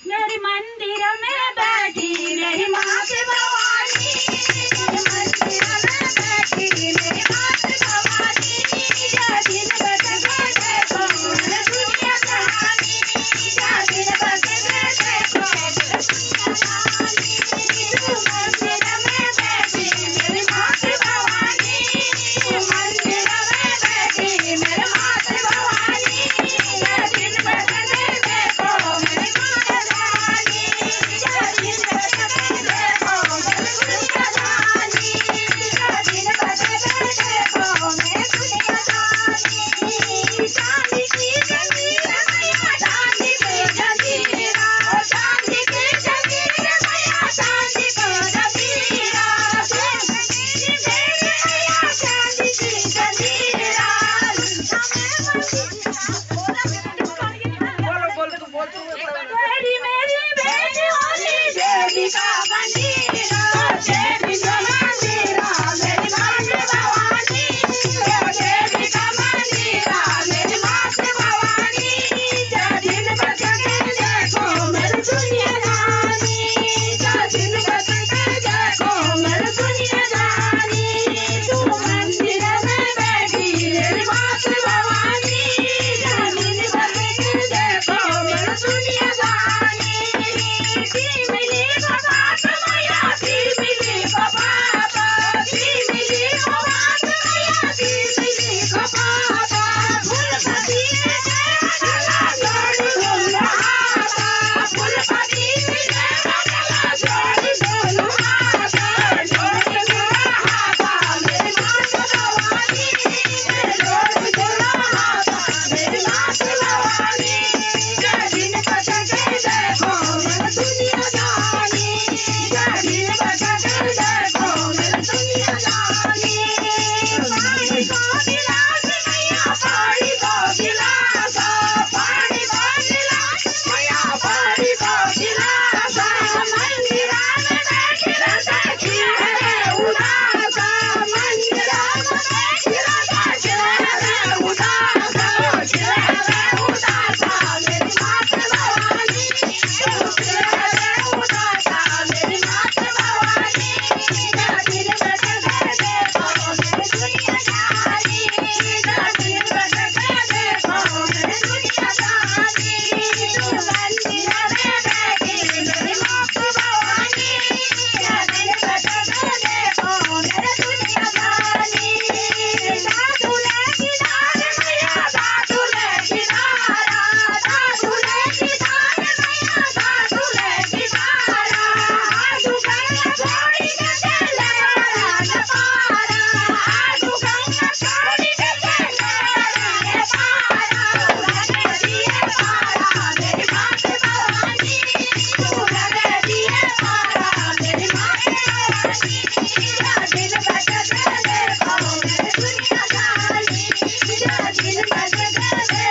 मेरी मंदिर में बैठी मेरी माँ की भवानी, मंदिर में बैठी मेरी माँ की भवानी, जा दिन बस गए देखो मैं दुनिया कहानी, जा दिन बस गए देखो मैं दुनिया कहानी, तू मंदिर में बैठी मेरी माँ की भवानी, मंदिर में बैठी मेरी माँ की भवानी, जा दिन बस गए देखो मैं दुनिया कहानी, जा दिन बस गए देखो मैं दुनिया कहानी, जा दिन बस गए देखो मैं दुनिया कहानी, चांदी की जंजीर मैया चांदी की जंजीर, चांदी की जंजीर मैया चांदी की जंजीर, मैया चांदी की जंजीर, मेरी मेरी बेटी होली देवी का मंदिर, देवी का मंदिर मेरी माँ की भवानी, देवी का मंदिर मेरी माँ की भवानी, जा दिन बस गए देखो मेरी दुनिया रानी, जा दिन बस गए देखो मेरी दुनिया रानी, तू मंदिर में बैठी मेरी माँ की भवानी, जा दिन बस गए देखो मेरी दुनिया रानी, मिली बाबा मैया मिली बाबा, मिली बाबा मैया मिली बाबा, फूलपति गला जोड़ी बोलो हाथा, फूलपति गला जोड़ी बोलो हाथा, जोड़ी बोलो हाथा मेरी माँ की भवानी, जोड़ी बोलो हाथा मेरी माँ की भवानी, जा दिन बस गए देखो मेरी दुनिया जानी, जा दिन बस गए देखो मेरी दुनिया जानी, पानी को गिलास मैया पानी को गिलास, पानी को गिलास मैया पानी को गिलास, मंदिर में बैठी रहती है उदास, मंदिर में बैठी रहती है उदास, चेहरे उदास मेरी माँ की भवानी, चेहरे उदास मेरी माँ की भवानी, जा दिन बस गए देखो मेरी दुनिया जानी, जा दिन बस गए देखो मेरी दुनिया जानी, तू मंदिर में बैठी मेरी माँ की भवानी, जा दिन बस गए देखो मेरी दुनिया जानी, साधु ले किनारे मैया साधु ले किनारा, साधु ले किनारे मैया साधु ले किनारा, आजू गंगा छोड़ी के चले न पारा, आजू गंगा छोड़ी के चले न पारा, लगे दिए पारा मेरी माँ की भवानी, तू लगे दिए पारा मेरी माँ की भवानी, जा दिन बस गए देखो मेरी दुनिया जानी, जा दिन बस गए